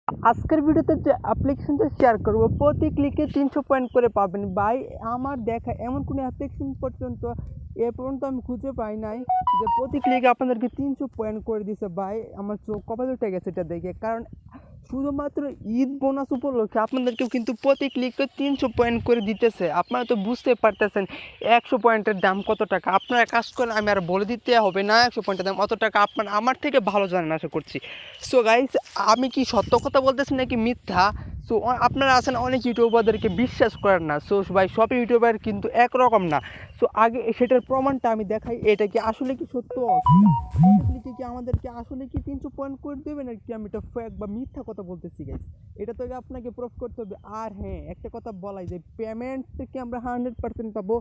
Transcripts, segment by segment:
আজকের ভিডিওতে যে অ্যাপ্লিকেশনটা শেয়ার করব প্রতি ক্লিকে 300 পয়েন্ট করে পাবেন ভাই। আমার দেখা এমন কোনো অ্যাপ্লিকেশন পর্যন্ত এ পর্যন্ত আমি খুঁজে পাই নাই যে প্রতি ক্লিকে আপনাদেরকে 300 পয়েন্ট করে দিছে ভাই। আমার চোখ কপালে উঠে গেছে এটা দেখে, কারণ শুধুমাত্র ঈদ বোনাস উপলক্ষে আপনাদেরকেও কিন্তু প্রতি ক্লিকে 300 পয়েন্ট করে দিতেছে। আপনারা তো বুঝতে পারতেছেন 100 পয়েন্টের দাম কত টাকা। আপনারা কাজ করেন, আমি আর বলে দিতে হবে না 100 পয়েন্টের দাম অত টাকা। আপনারা আমার থেকে ভালো জানেন আশা করছি। সো গাইস, আমি কি সত্য কথা বলতেছি নাকি মিথ্যা? সো আপনারা আছেন অনেক ইউটিউবারদেরকে বিশ্বাস করেন না। সো ভাই, সব ইউটিউবার কিন্তু একরকম না। সো আগে সেটার প্রমাণটা আমি দেখাই, এটা কি আসলে কি সত্য? কি আমাদেরকে আসলে কি 300 পয়েন্ট করে দেবে নাকি আমি এটা ফেক বা মিথ্যা কথা বলতেছি গাইস? এটা তো আপনাকে প্রুফ করতে হবে। আর হ্যাঁ, একটা কথা বলাই যে পেমেন্ট থেকে আমরা 100% পাবো।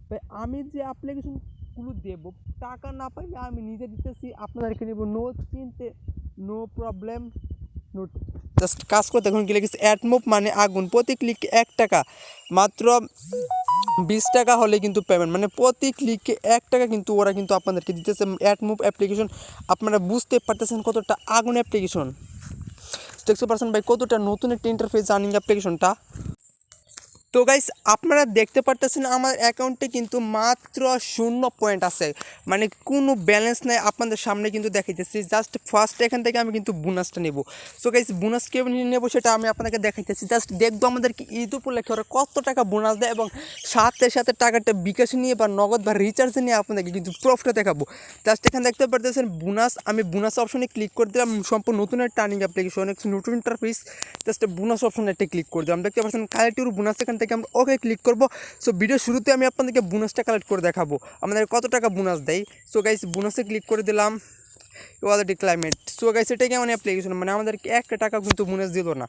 ভাই আমি যে অ্যাপ্লিকেশনগুলো দেবো, টাকা না পাইলে আমি নিজে দিতেছি, আপনাদেরকে নেব নো চিনতে, নো প্রবলেম। নোট জাস্ট কাজ করতে এখন কি লিখেছে অ্যাড মুভ মানে আগুন, প্রতি ক্লিক 1 টাকা, মাত্র 20 টাকা হলে কিন্তু পেমেন্ট, মানে প্রতি ক্লিকে 1 টাকা কিন্তু ওরা কিন্তু আপনাদেরকে দিতেছে। অ্যাড মুভ অ্যাপ্লিকেশন আপনারা বুঝতে পারতেছেন কতটা আগুন অ্যাপ্লিকেশন। দেখতে পারছেন ভাই কতটা নতুন একটা ইন্টারফেস আর্নিং অ্যাপ্লিকেশনটা। তো গাইস, আপনারা দেখতে পারতেছেন আমার অ্যাকাউন্টে কিন্তু মাত্র 0 পয়েন্ট আছে, মানে কোনো ব্যালেন্স নাই। আপনাদের সামনে কিন্তু দেখাইতেছি। জাস্ট ফার্স্ট এখান থেকে আমি কিন্তু বোনাসটা নেব। সো গাইস, বোনাস কীভাবে নেব সেটা আমি আপনাকে দেখাইতেছি। জাস্ট দেখবো আমাদেরকে ঈদ উপলক্ষে ওরা কত টাকা বোনাস দেয়, এবং সাথে সাথে টাকাটা বিকাশে নিয়ে বা নগদ বা রিচার্জে নিয়ে আপনাদেরকে কিন্তু প্রফিটটা দেখাবো। জাস্ট এখানে দেখতে পারতেছেন বোনাস, আমি বোনাস অপশনে ক্লিক করে দিলাম। সম্পূর্ণ নতুন একটা আর্নিং অ্যাপ্লিকেশন, নতুন ইন্টারফেস। জাস্ট বোনাস অপশনে একটা ক্লিক করে দিলাম। দেখতে পাচ্ছেন কালেক্টিভ বোনাস, এখান থেকে আমরা ওকে ক্লিক করব। সো ভিডিও শুরুতে আমি আপনাদেরকে বোনাসটা কালেক্ট করে দেখাবো আমাদের কত টাকা বোনাস দেয়। সো গাইস, বোনাসে ক্লিক করে দিলাম। Wallet climate. সো গাইস, এটা কেমন অ্যাপ্লিকেশন, মানে আমাদেরকে 1 টাকা কিন্তু বোনাস দিল না।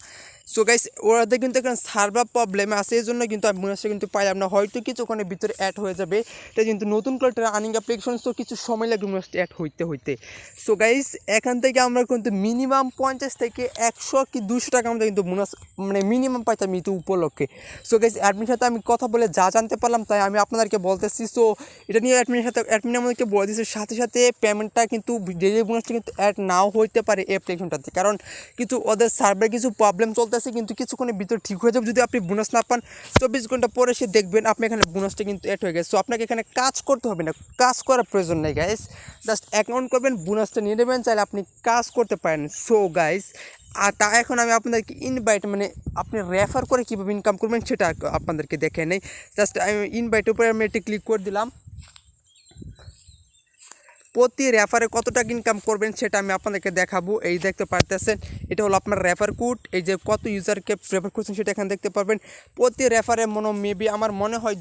সো গাইস, ওরাদের কিন্তু এখানে সার্ভার প্রবলেম আছে, এই জন্য কিন্তু আমি বোনাসটা কিন্তু পাইলাম না। হয়তো কিছুক্ষণের ভিতরে অ্যাড হয়ে যাবে। এটা কিন্তু নতুন করে আর্নিং অ্যাপ্লিকেশন, সো কিছু সময় লাগবে বোনাসটা অ্যাড হইতে। সো গাইস, এখান থেকে আমরা কিন্তু মিনিমাম 50 থেকে 100 কি 200 টাকা আমাদের কিন্তু বোনাস মানে মিনিমাম পাইতাম ঈদ উপলক্ষে। সো গাইস, অ্যাডমিনের সাথে আমি কথা বলে যা জানতে পারলাম তাই আমি আপনাদেরকে বলতেছি। সো এটা নিয়ে অ্যাডমিন আমাদেরকে বলে দিচ্ছে সাথে সাথে পেমেন্টটা কিন্তু ডেইলি বোনাসটা কিন্তু অ্যাড নাও হইতে পারে এই অ্যাপ্লিকেশনটাতে, কারণ কিন্তু ওদের সার্ভারে কিছু প্রবলেম চলতেছে। কিন্তু কিছুক্ষণের ভিতরে ঠিক হয়ে যাবে। যদি আপনি বোনাস না পান 24 ঘন্টা পরে সে দেখবেন আপনি এখানে বোনাসটা কিন্তু অ্যাড হয়ে গেছে। সো আপনাকে এখানে কাজ করতে হবে না, কাজ করার প্রয়োজন নেই গাইস। জাস্ট অ্যাকাউন্ট করবেন, বোনাসটা নিয়ে নেবেন, চাইলে আপনি কাজ করতে পারেন। সো গাইস, আর তা এখন আমি আপনাদেরকে ইনভাইট মানে আপনি রেফার করে কীভাবে ইনকাম করবেন সেটা আপনাদেরকে দেখে নেই। জাস্ট আমি ইনভাইটের উপরে আমি একটি ক্লিক করে দিলাম। প্রতি রেফারে কত টাকা ইনকাম করবেন সেটা আমি আপনাদেরকে দেখাবো। এই দেখতে পারতেছেন, এটা হলো আপনার রেফার কোড। এই যে কত ইউজারকে রেফার করছেন সেটা এখানে দেখতে পারবেন। প্রতি রেফারে মেবি আমার মনে হয়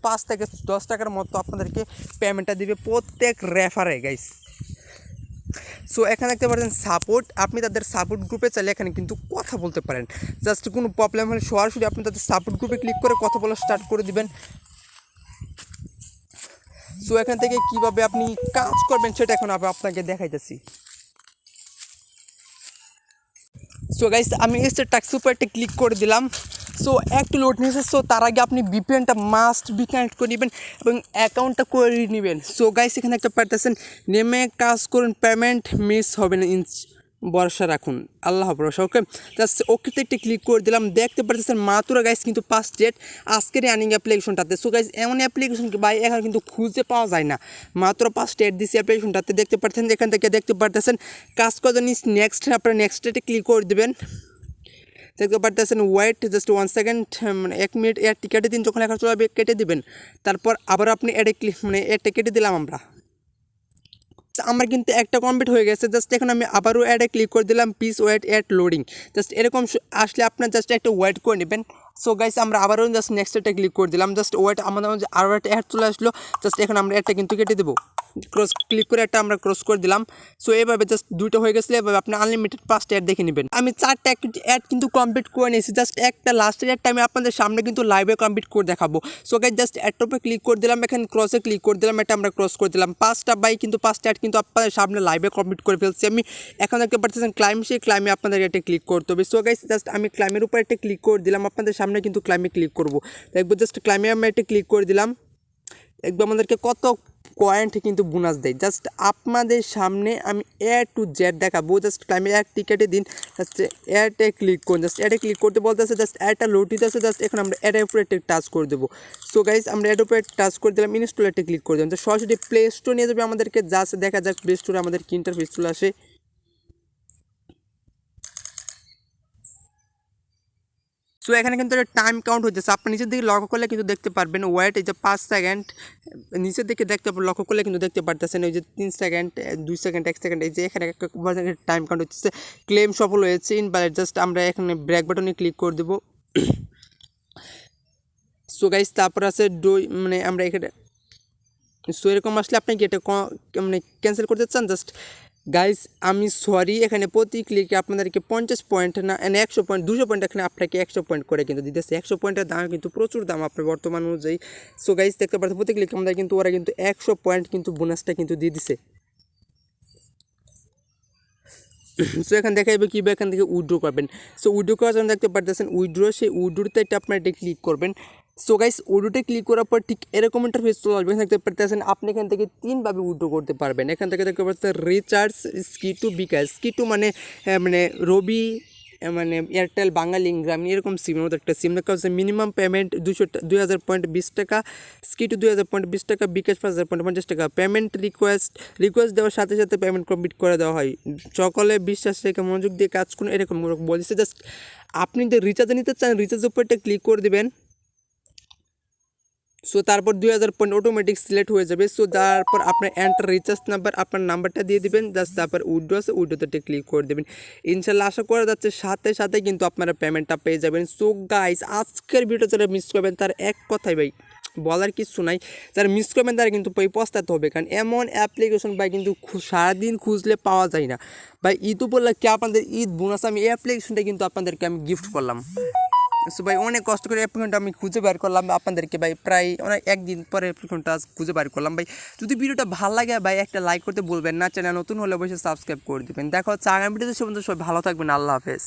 5 থেকে 10 টাকার মতো আপনাদেরকে পেমেন্টটা দিবে প্রত্যেক রেফারে গাইস। সো এখানে দেখতে পাচ্ছেন সাপোর্ট, আপনি তাদের সাপোর্ট গ্রুপে চাইলে এখানে কিন্তু কথা বলতে পারেন। জাস্ট কোনো প্রবলেম হলে সরাসরি আপনি তাদের সাপোর্ট গ্রুপে ক্লিক করে কথা বলা স্টার্ট করে দিবেন। সো এখান থেকে কীভাবে আপনি কাজ করবেন সেটা এখন আমি আপনাকে দেখাইতেছি। সো গাইস, আমি RelatedTags উপর একটা ক্লিক করে দিলাম। সো একটু লোড নিয়েছে। সো তার আগে আপনি VPNটা মাস্ট বি কানেক্ট করে নেবেন এবং অ্যাকাউন্টটা করে নেবেন। সো গাইস, এখানে একটা পারতেছেন নেমে কাজ করুন, পেমেন্ট মিস হবে না, ভরসা রাখুন, আল্লাহ ভরসা। ওকে, জাস্ট ওকেতে একটা ক্লিক করে দিলাম। দেখতে পারতেছেন মাত্র গাইস কিন্তু 5 ডেট আজকের আর্নিং অ্যাপ্লিকেশনটাতে। সো গাইস, এমন অ্যাপ্লিকেশন কি ভাই এখন কিন্তু খুঁজে পাওয়া যায় না। মাত্র 5 ডেট দিচ্ছে অ্যাপ্লিকেশনটাতে। দেখতে পাচ্ছেন, এখান থেকে দেখতে পারতেছেন কাজ করার জন্য নেক্সট, আপনারা নেক্সট ডেটে ক্লিক করে দেবেন। দেখতে পারতেছেন ওয়েট জাস্ট 1 সেকেন্ড, মানে 1 মিনিট এর টিকেটে দিন, যখন লেখা চলে কেটে দেবেন। তারপর আবার আপনি অ্যাডে ক্লিক মানে অ্যাডটা কেটে দিলাম আমরা। আমার কিন্তু একটা কমপ্লিট হয়ে গেছে। জাস্ট এখন আমি আবারও অ্যাডে ক্লিক করে দিলাম, please wait ad loading. Just এরকম আসলে আপনার জাস্ট একটা ওয়েট করে নেবেন। সো গাইস, আমরা আবারও জাস্ট নেক্সট একটা ক্লিক করে দিলাম। জাস্ট ওয়েট, আমাদের মধ্যে আরও একটা অ্যাড চলে আসলো। জাস্ট এখন আমরা একটা কিন্তু কেটে দেবো, ক্রস ক্লিক করে একটা আমরা ক্রস করে দিলাম। সো এভাবে জাস্ট 2টা হয়ে গেছিলো। এভাবে আপনি আনলিমিটেড 5টা অ্যাড দেখে নেবেন। আমি 4টা অ্যাড কিন্তু কমপ্লিট করে নিয়েছি। জাস্ট একটা লাস্টের অ্যাডটা আমি আপনাদের সামনে কিন্তু লাইভে কমপ্লিট করে দেখাবো। সো গাইস, জাস্ট অ্যাডটার উপরে ক্লিক করে দিলাম, এখানে ক্রসে ক্লিক করে দিলাম, এটা আমরা ক্রস করে দিলাম। 5টা বাই কিন্তু 5টা অ্যাড কিন্তু আপনাদের সামনে লাইভে কমপ্লিট করে ফেলছি আমি। এখন দেখতে পাচ্ছেন ক্লাইম, সেই ক্লাইমে আপনাদের একটা ক্লিক করতে হবে। সো গাইস, জাস্ট আমি ক্লাইমের উপর একটা ক্লিক করে দিলাম, আপনাদের সামনে কিন্তু ক্লাইমে ক্লিক করবো। দেখবো জাস্ট ক্লাইমে আমি একটা ক্লিক করে দিলাম। দেখবো আমাদেরকে কত পয়েন্ট কিন্তু বোনাস দেয়। জাস্ট আপনাদের সামনে আমি এ টু জেড দেখাবো। জাস্ট আমি এক টিকেটে দিন জাস্ট অ্যাডে ক্লিক করুন, জাস্ট অ্যাডে ক্লিক করতে বলতেছে, জাস্ট অ্যাডটা লোড দিতেছে, জাস্ট এখন আমরা অ্যাডের উপরে টাচ করে দেবো। সো গাইজ আমরা অ্যাডের উপরে টাচ করে দিলাম, ইনস্টলেটে ক্লিক করে দিলাম, তো সরাসরি প্লে স্টোর নিয়ে যাবে আমাদেরকে। জাস্ট দেখা যাক প্লে স্টোরে আমাদের কি ইন্টারফেস চলে আসে। সো এখানে কিন্তু একটা টাইম কাউন্ট হচ্ছে, আপনি নিচের দিকে লক্ষ্য করলে কিন্তু দেখতে পারবেন ওয়েট, এই যে 5 সেকেন্ড নিচের দিকে লক্ষ্য করলে কিন্তু দেখতে পারতেছেন, ওই যে 3 সেকেন্ড 2 সেকেন্ড 1 সেকেন্ড, এই যে এখানে একটা টাইম কাউন্ট হচ্ছে, ক্লেম সফল হয়েছে ইনভ্যালিড। জাস্ট আমরা এখানে ব্রেক বাটনে ক্লিক করে দেবো। সো গাইস তারপর আছে মানে আমরা এখানে সো এরকম আসলে আপনি কি এটা মানে ক্যান্সেল করতে চান, জাস্ট গাইস আমি সরি, এখানে প্রতি ক্লিকে আপনাদেরকে 50 পয়েন্ট না 100 পয়েন্ট 200 পয়েন্ট এখানে আপনাকে 100 পয়েন্ট করে কিন্তু দিতেছে। 100 পয়েন্টের দাম কিন্তু প্রচুর দাম আপনার বর্তমান অনুযায়ী। সো গাইস দেখতে পাচ্ছেন প্রতি ক্লিকে আমাদের কিন্তু ওরা কিন্তু 100 পয়েন্ট কিন্তু বোনাসটা কিন্তু দিয়ে দিছে। সো এখানে দেখাইবে কীভাবে এখান থেকে উইথড্র করবেন। সো উইথড্র করার জন্য দেখতে পারতেছেন উইথড্র, সেই উইথড্রতে একটা আপনার এটা ক্লিক করবেন। সো গাইস উইথড্রতে ক্লিক করার পর ঠিক এরকম ইন্টারফেস চলে আসবে। দেখতে পারতেছেন আপনি এখান থেকে 3ভাবে উইথড্র করতে পারবেন। এখান থেকে দেখতে পাচ্ছেন রিচার্জ স্কিটু বিকাশ, স্কিটু মানে রবি মানে এয়ারটেল বাঙালি গ্রামীণ এরকম সিমের মতো একটা সিম। দেখা হচ্ছে মিনিমাম পেমেন্ট 2000 পয়েন্ট 20 টাকা, স্কিটু 2000 পয়েন্ট 20 টাকা, বিকাশ 5000 পয়েন্ট 50 টাকা। পেমেন্ট রিকোয়েস্ট দেওয়ার সাথে সাথে পেমেন্ট কমপ্লিট করে দেওয়া হয়। সকলে বিশ্বাস রেখে মনোযোগ দিয়ে কাজ করুন, এরকম বলছে। জাস্ট আপনি যে রিচার্জ নিতে চান রিচার্জের উপরটা ক্লিক করে দেবেন। সো তারপর 2000 পয়েন্ট অটোমেটিক সিলেক্ট হয়ে যাবে। সো তারপর আপনার এন্টার রিচার্জ নাম্বার, আপনার নাম্বারটা দিয়ে দিবেন। জাস্ট তারপর উইথড্র আছে উইথড্রোতে ক্লিক করে দেবেন। ইনশাল্লাহ আশা করা যাচ্ছে সাথে সাথে কিন্তু আপনারা পেমেন্টটা পেয়ে যাবেন। সো গাইস আজকের ভিডিও যারা মিস করবেন তার এক কথাই ভাই বলার কিছু নাই, যারা মিস করবেন তারা কিন্তু পস্তাতে হবে, কারণ এমন অ্যাপ্লিকেশন ভাই কিন্তু সারাদিন খুঁজলে পাওয়া যায় না ভাই। ঈদ উপলক্ষে আপনাদের ঈদ বোনাস আমি এই অ্যাপ্লিকেশনটা কিন্তু আপনাদেরকে আমি গিফট করলাম। সো ভাই অনেক কষ্ট করে অ্যাপ্লিকেশনটা আমি খুঁজে বের করলাম আপনাদেরকে ভাই, প্রায় অনেক একদিন পরে অ্যাপ্লিকেশনটা খুঁজে বের করলাম ভাই। যদি ভিডিওটা ভালো লাগে ভাই একটা লাইক করতে বলবেন না, চ্যানেল নতুন হলে অবশ্যই সাবস্ক্রাইব করে দেবেন। দেখা হচ্ছে আগামী ভিডিওতে, সে পর্যন্ত সবাই ভালো থাকবেন, আল্লাহ হাফেজ।